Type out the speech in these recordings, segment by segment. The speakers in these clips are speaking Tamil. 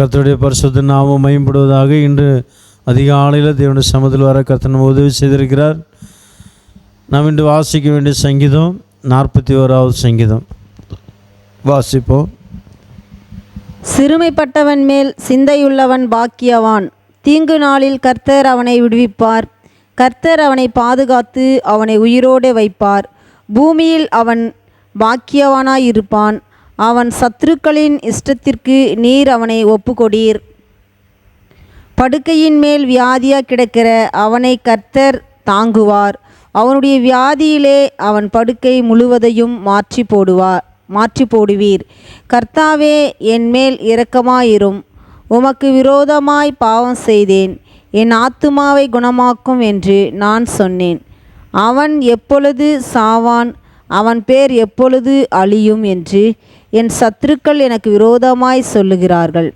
கர்த்தருடைய பரிசுத்த நாமம் மகிமைப்படுவதாக. இன்று அதிகாலையில் தேவனுடைய சமூகத்தில் வர கர்த்தர் நமக்கு உதவி செய்திருக்கிறார். நாம் இன்று வாசிக்க வேண்டிய சங்கீதம் 41வது சங்கீதம் வாசிப்போம். சிறுமைப்பட்டவன் மேல் சிந்தையுள்ளவன் பாக்கியவான். தீங்கு நாளில் கர்த்தர் அவனை விடுவிப்பார். கர்த்தர் அவனை பாதுகாத்து அவனை உயிரோடு வைப்பார். பூமியில் அவன் பாக்கியவானாயிருப்பான். அவன் சத்துருக்களின் இஷ்டத்திற்கு நீர் அவனை ஒப்புக்கொடீர். படுக்கையின் மேல் வியாதியாக கிடக்கிற அவனை கர்த்தர் தாங்குவார். அவனுடைய வியாதியிலே அவன் படுக்கை முழுவதையும் மாற்றி போடுவீர். கர்த்தாவே, என் மேல் இரக்கமாயிரும். உமக்கு விரோதமாய் பாவம் செய்தேன். என் ஆத்துமாவை குணமாக்கும் என்று நான் சொன்னேன். அவன் எப்பொழுது சாவான்? அவன் பேர் எப்பொழுது அழியும் என்று என் சத்துருக்கள் எனக்கு விரோதமாய் சொல்லுகிறார்கள்.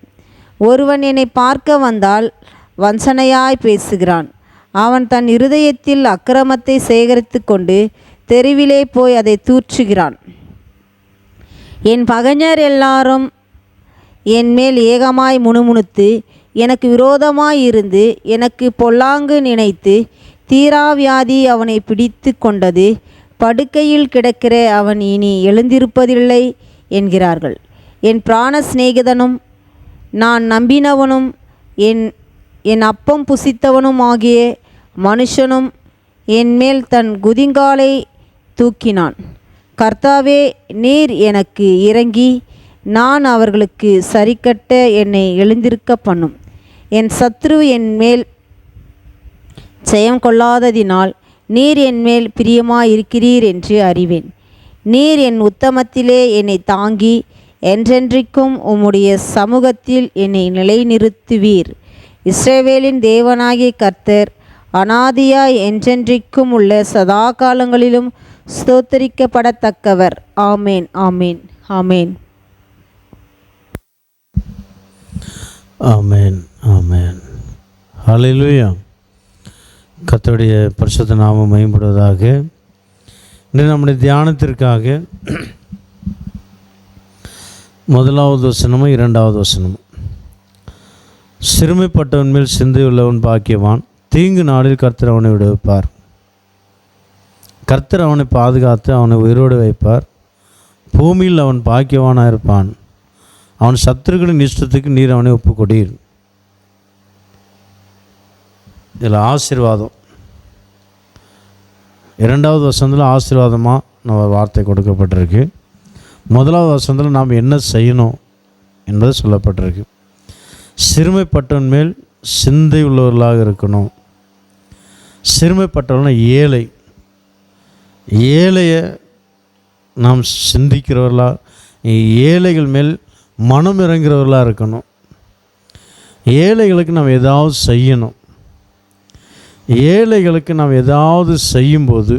ஒருவன் என்னை பார்க்க வந்தால் வஞ்சனையாய் பேசுகிறான். அவன் தன் இருதயத்தில் அக்கிரமத்தை சேகரித்து கொண்டு தெருவிலே போய் அதை தூற்றுகிறான். என் பகைஞர் எல்லாரும் என் மேல் ஏகமாய் முணுமுணுத்து எனக்கு விரோதமாய் இருந்து எனக்கு பொல்லாங்கு நினைத்து தீராவியாதி அவனை பிடித்து கொண்டது. படுக்கையில் கிடக்கிற அவன் இனி எழுந்திருப்பதில்லை என்கிறார்கள். என் பிராண சிநேகிதனும் நான் நம்பினவனும் என் அப்பம் புசித்தவனும் ஆகிய மனுஷனும் என் மேல் தன் குதிங்காலை தூக்கினான். கர்த்தாவே, நீர் எனக்கு இறங்கி நான் அவர்களுக்கு சரிக்கட்ட என்னை எழுந்திருக்க பண்ணும். என் சத்ரு என் மேல் ஜெயம் கொள்ளாததினால் நீர் என் மேல் பிரியமாயிருக்கிறீர் என்று அறிவேன். நீர் என் உத்தமத்திலே என்னை தாங்கி என்றென்றைக்கும் உம்முடைய சமூகத்தில் என்னை நிலைநிறுத்துவீர். இஸ்ரவேலின் தேவனாகிய கர்த்தர் அநாதியாய் என்றென்றைக்கும் உள்ள சதா காலங்களிலும் ஸ்தோத்தரிக்கப்படத்தக்கவர். ஆமேன், ஆமேன், ஆமேன், ஆமேன், ஆமேன். ஹல்லேலூயா. கர்த்தருடைய பரிசுத்த நாமம் மகிமைப்படுவதாக. இன்று நம்முடைய தியானத்திற்காக முதலாவது வசனமும் இரண்டாவது வசனமும். சிறுமைப்பட்டவன் மேல் சிந்தையுள்ளவன் பாக்கியவான். தீங்கு நாளில் கர்த்தர் அவனை விடுவிப்பார். கர்த்தர் அவனை பாதுகாத்து அவனை உயிரோடு வைப்பார். பூமியில் அவன் பாக்கியவானாக இருப்பான். அவன் சத்துருக்களின் இஷ்டத்துக்கு நீர் அவனை ஒப்புக்கொடீர். இதில் ஆசீர்வாதம், இரண்டாவது வசனத்தில் ஆசீர்வாதமாக நம்ம வார்த்தை கொடுக்கப்பட்டிருக்கு. முதலாவது வசனத்தில் நாம் என்ன செய்யணும் என்பது சொல்லப்பட்டிருக்கு. சிறுமைப்பட்டவன் மேல் சிந்தை உள்ளவர்களாக இருக்கணும். சிறுமைப்பட்டவன் ஏழை, ஏழையை நாம் சிந்திக்கிறவர்களாக, ஏழைகள் மேல் மனம் இறங்குறவர்களாக இருக்கணும். ஏழைகளுக்கு நாம் ஏதாவது செய்யணும். ஏழைகளுக்கு நாம் ஏதாவது செய்யும்போது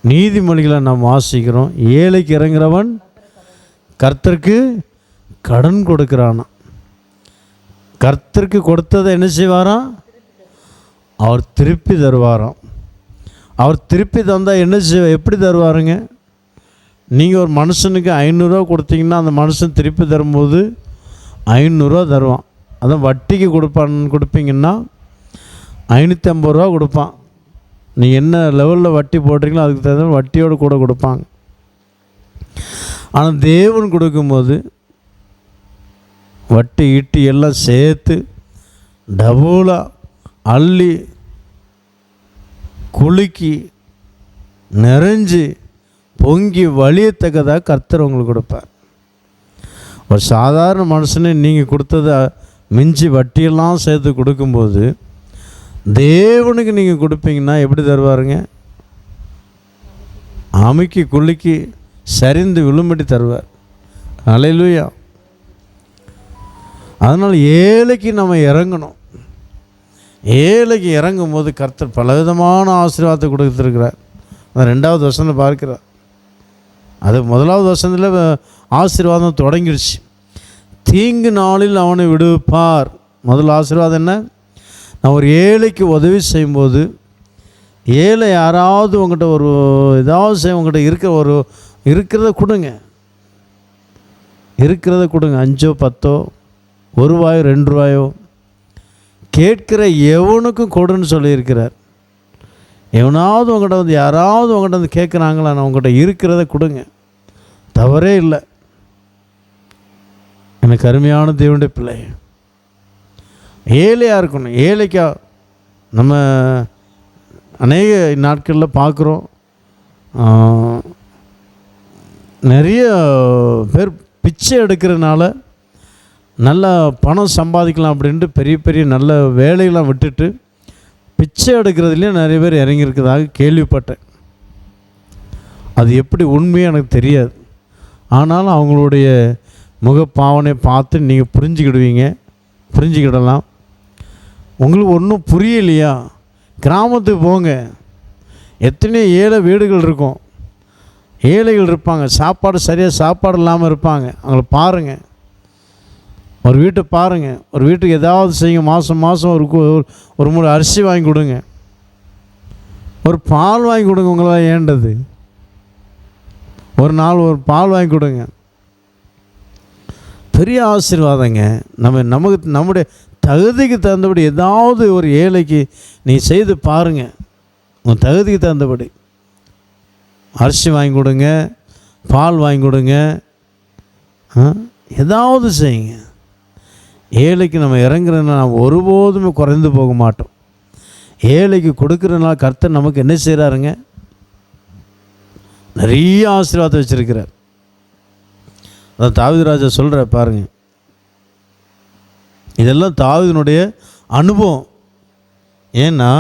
நீதிமொழிகளை நாம் வாசிக்கிறோம். ஏழைக்கு இறங்குறவன் கர்த்தருக்கு கடன் கொடுக்குறானா. கர்த்தருக்கு கொடுத்ததை என்ன செய்வாராம்? அவர் திருப்பி தருவாராம். அவர் திருப்பி தந்தால் என்ன எப்படி தருவாருங்க? நீங்கள் ஒரு மனுஷனுக்கு 500 ரூபா கொடுத்தீங்கன்னா அந்த மனுஷன் திருப்பி தரும்போது 500 ரூபா தருவான். அதான் வட்டிக்கு கொடுப்பீங்கன்னா 550 ரூபா கொடுப்பான். நீ என்ன லெவலில் வட்டி போடுறீங்களோ அதுக்கு தகுந்த வட்டியோடு கூட கொடுப்பாங்க. ஆனால் தேவன் கொடுக்கும்போது வட்டி ஈட்டி எல்லாம் சேர்த்து டபுளாக அள்ளி குலுக்கி நிறைஞ்சி பொங்கி வலியத்தக்கதாக கர்த்தர் உங்களுக்கு கொடுப்பார். ஒரு சாதாரண மனுஷனே நீங்கள் கொடுத்ததை மிஞ்சி வட்டியெல்லாம் சேர்த்து கொடுக்கும்போது தேவனுக்கு நீங்கள் கொடுப்பீங்கன்னா எப்படி தருவாருங்க? அமுக்கி குலுக்கி சரிந்து விழும்படி தருவார். ஹல்லேலூயா. அதனால் ஏழைக்கு நம்ம இறங்கணும். ஏழைக்கு இறங்கும் போது கர்த்தர் பலவிதமான ஆசீர்வாதத்தை கொடுத்துருக்கிறார். அது ரெண்டாவது வசனத்தில் பார்க்கிறார். அது முதலாவது வசனத்தில் ஆசீர்வாதம் தொடங்கிடுச்சு. தீங்கு நாளில் அவனை விடுவிப்பார். முதல் ஆசீர்வாதம் என்ன? நான் ஒரு ஏழைக்கு உதவி செய்யும்போது, ஏழை யாராவது உங்கள்கிட்ட ஒரு ஏதாவது செய்ய, உங்கள்கிட்ட இருக்கிறத கொடுங்க. 5 10 1 ரூபாயோ 2 ரூபாயோ கேட்கிற எவனுக்கும் கொடுன்னு சொல்லியிருக்கிறார். எவனாவது உங்கள்கிட்ட வந்து யாராவது உங்கள்கிட்ட வந்து கேட்குறாங்களா, நான் உங்கள்கிட்ட இருக்கிறத கொடுங்க, தவறே இல்லை. எனக்கு அருமையான தேவனுடைய பிள்ளை, ஏழையாக இருக்கணும். ஏழைக்கா நம்ம அநேக நாட்களில் பார்க்குறோம், நிறைய பேர் பிச்சை எடுக்கிறதுனால நல்லா பணம் சம்பாதிக்கலாம் அப்படின்ட்டு பெரிய பெரிய நல்ல வேலையெல்லாம் விட்டுட்டு பிச்சை எடுக்கிறதுலேயும் நிறைய பேர் இறங்கியிருக்கிறதாக கேள்விப்பட்டேன். அது எப்படி உண்மையாக எனக்கு தெரியாது. ஆனாலும் அவங்களுடைய முகப்பாவனை பார்த்து நீங்கள் புரிஞ்சுக்கிடலாம். உங்களுக்கு ஒன்றும் புரியலையா, கிராமத்துக்கு போங்க, எத்தனையோ ஏழை வீடுகள் இருக்கும், ஏழைகள் இருப்பாங்க, சாப்பாடு இல்லாமல் இருப்பாங்க. அவங்கள பாருங்கள், ஒரு வீட்டை பாருங்கள், ஒரு வீட்டுக்கு ஏதாவது செய்யுங்க. மாதம் ஒரு மூணு அரிசி வாங்கி கொடுங்க, ஒரு பால் வாங்கி கொடுங்க. உங்களால் ஏண்டது ஒரு நாள் ஒரு பால் வாங்கி கொடுங்க. பெரிய ஆசீர்வாதங்க. நம்முடைய தகுதிக்கு தகுந்தபடி ஏதாவது ஒரு ஏழைக்கு நீ செய்து பாருங்கள். உங்கள் தகுதிக்கு தகுந்தபடி அரிசி வாங்கி கொடுங்க, பால் வாங்கி கொடுங்க, ஏதாவது செய்யுங்க. ஏழைக்கு நம்ம இறங்குறதுனால நம்ம ஒருபோதுமே குறைந்து போக மாட்டோம். ஏழைக்கு கொடுக்குறதுனால கர்த்தர் நமக்கு என்ன செய்கிறாருங்க, நிறைய ஆசீர்வாதம் வச்சுருக்கிறார். அதான் தாவீது ராஜா சொல்கிற பாருங்க, இதெல்லாம் தாவீதுனுடைய அனுபவம். ஏன்னா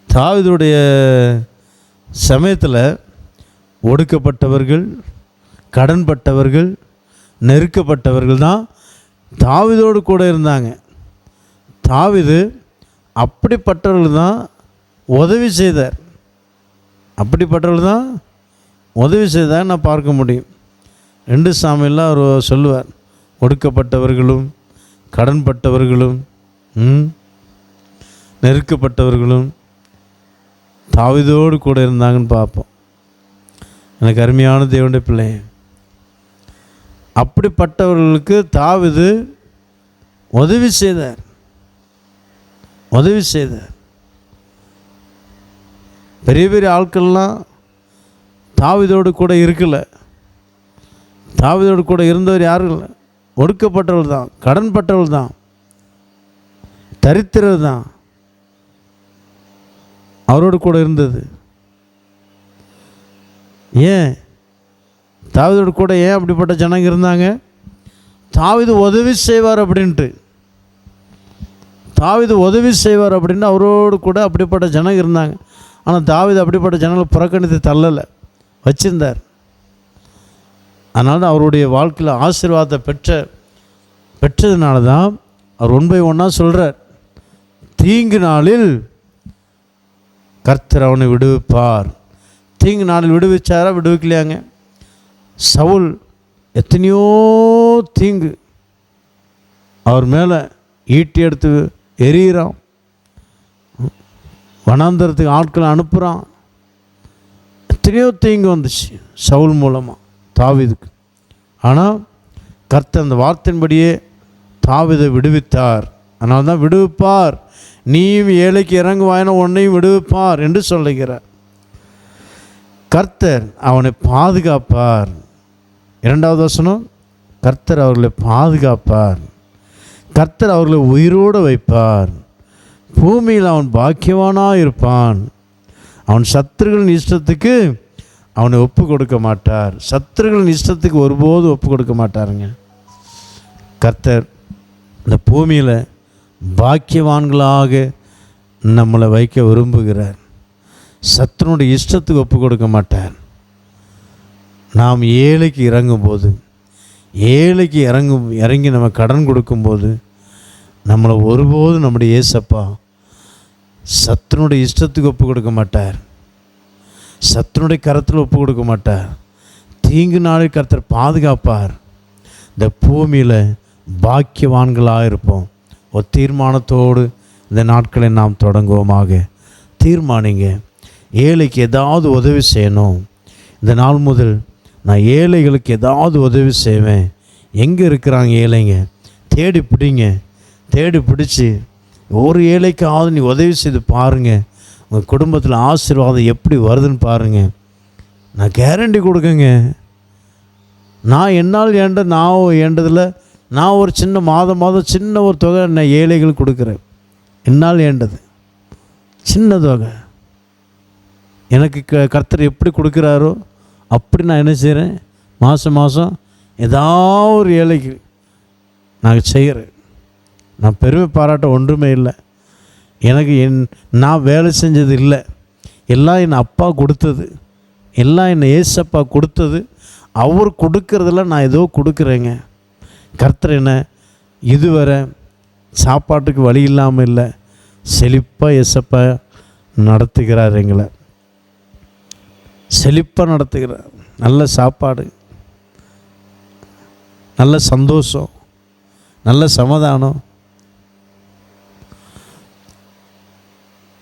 தாவீதுடைய சமயத்தில் ஒடுக்கப்பட்டவர்கள், கடன்பட்டவர்கள், நெருக்கப்பட்டவர்கள் தான் தாவீதோடு கூட இருந்தாங்க. தாவீது அப்படிப்பட்டவர்கள் தான் உதவி செய்தார். நான் பார்க்க முடியும். 2 சாமியில் அவர் சொல்லுவார், ஒடுக்கப்பட்டவர்களும் கடன்பட்டவர்களும் நெருக்கப்பட்டவர்களும் தாவீதோடு கூட இருந்தாங்கன்னு பார்ப்போம். எனக்கு அருமையான தேவனுடைய பிள்ளை, அப்படிப்பட்டவர்களுக்கு தாவீது உதவி செய்தார். பெரிய பெரிய ஆட்கள்லாம் தாவீதோடு கூட இருக்கலை. தாவீதோடு கூட இருந்தவர் யாரும் இல்லை, ஒடுக்கப்பட்டவர்கள் தான், கடன்பட்டவர்கள் தான், தரித்திரர் தான் அவரோடு கூட இருந்தது. ஏன் தாவீதோடு கூட ஏன் அப்படிப்பட்ட ஜனங்க இருந்தாங்க? தாவீது உதவி செய்வார் அப்படின்ட்டு அவரோடு கூட அப்படிப்பட்ட ஜனங்க இருந்தாங்க. ஆனால் தாவீது அப்படிப்பட்ட ஜனங்களை புறக்கணித்து தள்ளலை, வச்சிருந்தார். அதனால தான் அவருடைய வாழ்க்கையில் ஆசீர்வாதத்தை பெற்றதுனால தான் அவர் 1 by 1 சொல்கிறார், தீங்கு நாளில் கர்த்தர் அவனை விடுவிப்பார். தீங்கு நாளில் விடுவிச்சாரா, விடுவிக்கலையாங்க? சவுல் எத்தனையோ தீங்கு அவர் மேலே ஈட்டி எடுத்து எரியிறான், வனாந்தரத்துக்கு ஆட்களை அனுப்புகிறான். எத்தனையோ தீங்கு வந்துச்சு சவுல் மூலமாக தாவீதுக்கு. ஆனால் கர்த்தர் அந்த வார்த்தையின்படியே தாவீதை விடுவித்தார். அதனால தான் விடுவிப்பார், நீயும் ஏழைக்கு இறங்குவாயின உன்னையும் விடுவிப்பார் என்று சொல்லுகிறார். கர்த்தர் அவனை பாதுகாப்பார். 2வது வசனம், கர்த்தர் அவர்களை பாதுகாப்பார், கர்த்தர் அவர்களை உயிரோடு வைப்பார், பூமியில் அவன் பாக்கியவானாக இருப்பான், அவன் சத்துருகளின் இஷ்டத்துக்கு அவனை ஒப்பு கொடுக்க மாட்டார். சத்துருகளின் இஷ்டத்துக்கு ஒருபோதும் ஒப்பு கொடுக்க மாட்டாருங்க. கர்த்தர் இந்த பூமியில் பாக்கியவான்களாக நம்மளை வைக்க விரும்புகிறார். சத்துருடைய இஷ்டத்துக்கு ஒப்பு கொடுக்க மாட்டார். நாம் ஏழைக்கு இறங்கும்போது, இறங்கி நம்ம கடன் கொடுக்கும்போது நம்மளை ஒருபோதும் நம்முடைய ஏசப்பா சத்துருடைய இஷ்டத்துக்கு ஒப்பு கொடுக்க மாட்டார். சத்துருடைய கரத்தில் ஒப்பு கொடுக்க மாட்டார். தீங்கு நாளில் கர்த்தர் பாதுகாப்பார். இந்த பூமியில் பாக்கியவான்களாக இருப்போம். ஒரு தீர்மானத்தோடு இந்த நாட்களை நாம் தொடங்குவோமாக. தீர்மானிங்க, ஏழைக்கு ஏதாவது உதவி செய்யணும். இந்த நாள் முதல் நான் ஏழைகளுக்கு ஏதாவது உதவி செய்வேன். எங்கே இருக்கிறாங்க ஏழைங்க? தேடி பிடிங்க. தேடி பிடிச்சி ஒரு ஏழைக்காவது நீ உதவி செய்து பாருங்கள். உங்கள் குடும்பத்தில் ஆசீர்வாதம் எப்படி வருதுன்னு பாருங்கள். நான் கேரண்டி கொடுக்கங்க. நான் என்னால் ஏண்டதில் நான் ஒரு சின்ன மாதம் சின்ன ஒரு தொகை நான் ஏழைகள் கொடுக்குறேன். என்னால் ஏண்டது சின்ன தொகை. எனக்கு கர்த்தர் எப்படி கொடுக்குறாரோ அப்படி நான் என்ன செய்கிறேன், மாதம் ஏதாவது ஒரு ஏழைக்கு நான் செய்கிறேன். நான் பெருமை பாராட்ட ஒன்றுமே இல்லை. எனக்கு நான் வேலை செஞ்சது இல்லை. எல்லாம் என் அப்பா கொடுத்தது, எல்லாம் என்னை ஏசப்பா கொடுத்தது. அவர் கொடுக்கறதில்ல நான் ஏதோ கொடுக்குறேங்க. கர்த்தர் என்ன இதுவரை சாப்பாட்டுக்கு வழி இல்லாமல் இல்லை, செழிப்பாக ஏசப்பா நடத்துகிறார். எங்களை செழிப்பாக நடத்துகிறார். நல்ல சாப்பாடு, நல்ல சந்தோஷம், நல்ல சமாதானம்.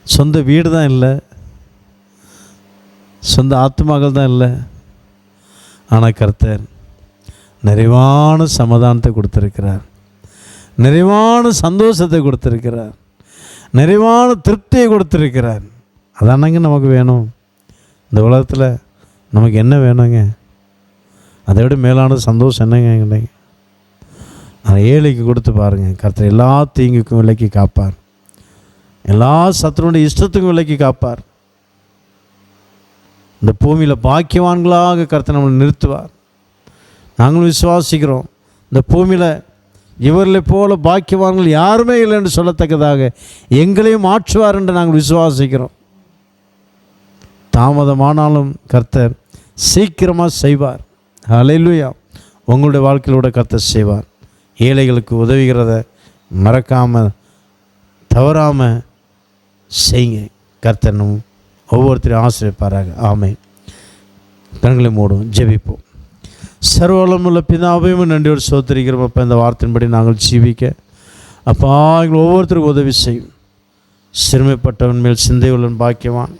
சொந்த வீடு தான் இல்லை, சொந்த ஆத்துமாக்கள் தான் இல்லை. ஆனால் கர்த்தர் நிறைவான சமாதானத்தை கொடுத்துருக்கிறார், நிறைவான சந்தோஷத்தை கொடுத்துருக்கிறார், நிறைவான திருப்தியை கொடுத்துருக்கிறார். அதானங்க நமக்கு வேணும். இந்த உலகத்தில் நமக்கு என்ன வேணுங்க? அதை விட மேலான சந்தோஷம் என்னங்க? அதை ஏழைக்கு கொடுத்து பாருங்கள். கர்த்தர் எல்லா தீங்குக்கும் விலக்கி காப்பார், எல்லா சத்துருடைய இஷ்டத்துக்கும் விலக்கி காப்பார். இந்த பூமியில் பாக்கியவான்களாக கர்த்தர் நம்மளை நிறுத்துவார். நாங்களும் விசுவாசிக்கிறோம். இந்த பூமியில் இவர்களை போல பாக்கியவான்கள் யாருமே இல்லை என்று சொல்லத்தக்கதாக எங்களையும் மாற்றுவார் என்று நாங்கள் விசுவாசிக்கிறோம். தாமதமானாலும் கர்த்தர் சீக்கிரமாக செய்வார். ஹல்லேலூயா. உங்களுடைய வாழ்க்கையிலூட கர்த்தர் செய்வார். ஏழைகளுக்கு உதவுகிறத மறக்காமல் தவறாமல் செய்யுங்க. கர்த்தர் ஒவ்வொருத்தரையும் ஆசீர்வதிப்பாராக. ஆமென். கண்களை மூடுவோம், ஜெபிப்போம். சர்வவல்லமையுள்ள பிதாவையும் நன்றியோடு ஸ்தோத்திரிக்கிறோம். அப்போ இந்த வார்த்தையின்படி நாங்கள் ஜீவிக்க அப்பா எங்கள் ஒவ்வொருத்தருக்கும் உதவி செய்யும். சிறுமைப்பட்டவன் மேல் சிந்தை உள்ளவன் பாக்கியவான்.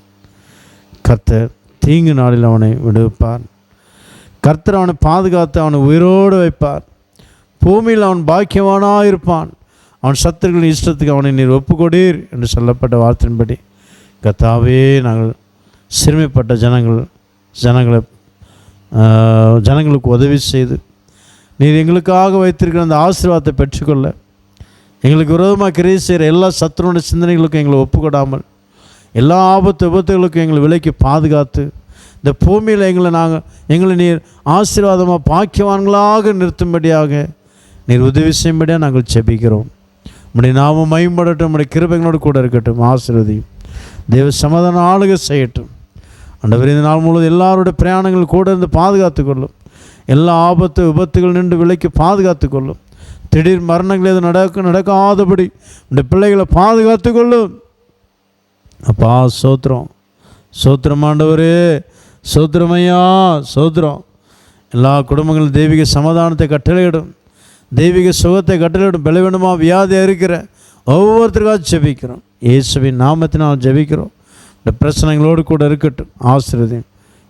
கர்த்தர் தீங்கு நாளில் அவனை விடுவிப்பார். கர்த்தர் அவனை பாதுகாத்து அவனை உயிரோடு வைப்பார். பூமியில் அவன் பாக்கியவானாக இருப்பான். அவன் சத்துருக்களின் இஷ்டத்துக்கு அவனை நீர் ஒப்புக்கொடீர் என்று சொல்லப்பட்ட வார்த்தையின்படி கர்த்தாவே நாங்கள் சிறுமைப்பட்ட ஜனங்களுக்கு உதவி செய்து நீர் எங்களுக்காக வைத்திருக்கிற அந்த ஆசீர்வாதத்தை பெற்றுக்கொள்ள, எங்களுக்கு விரோதமாக கிரியை செய்கிற எல்லா சத்துருடைய சிந்தனைகளுக்கும் எங்களை ஒப்புக்கொடாமல், எல்லா விபத்துகளுக்கும் எங்களை விலைக்கு பாதுகாத்து, இந்த பூமியில் எங்களை நீர் ஆசீர்வாதமாக பாக்கியவான்களாக நிறுத்தும்படியாக நீர் உதவி செய்யும்படியாக நாங்கள் ஜெபிக்கிறோம். உம்முடைய நாமம் மகிமைப்படட்டும். உம்முடைய கிருபைகளோடு கூட இருக்கட்டும். ஆசீர்வதியும். தேவ சமாதான ஆளுகை செய்யட்டும். ஆண்டவரே, இந்த நாள் முழுவதும் எல்லாருடைய பிரயாணங்கள் கூட இருந்து பாதுகாத்து கொள்ளும். எல்லா விபத்துகள் நின்று விலைக்கு பாதுகாத்து கொள்ளும். திடீர் மரணங்கள் எதுவும் நடக்காதபடி இந்த பிள்ளைகளை பாதுகாத்து கொள்ளும். அப்பா சோத்திரம், சோத்திரம் ஆண்டவரே, சோத்திரமையா, சோத்திரம். எல்லா குடும்பங்களும் தெய்வீக சமாதானத்தை கட்டளையிடும், தெய்வீக சுகத்தை கட்டளையிடும். பலவீனமா வியாதியாக இருக்கிற ஒவ்வொருத்தருக்காக ஜெபிக்கிறோம். இயேசுவின் நாமத்தினால் ஜெபிக்கிறோம். இந்த பிரச்சனைகளோடு கூட இருக்கட்டும். ஆசீர்வதியும்.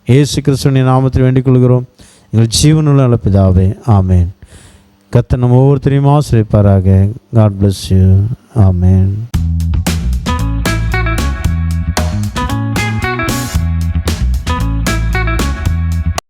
இயேசு கிறிஸ்துவின் நாமத்தில் வேண்டிக் கொள்கிறோம் எங்கள் ஜீவனுள்ள நல்ல பிதாவே. ஆமேன். கர்த்தர் நம்ம ஒவ்வொருத்தரையும் ஆசீர்வதிப்பாராக. God bless you. ஆமேன்.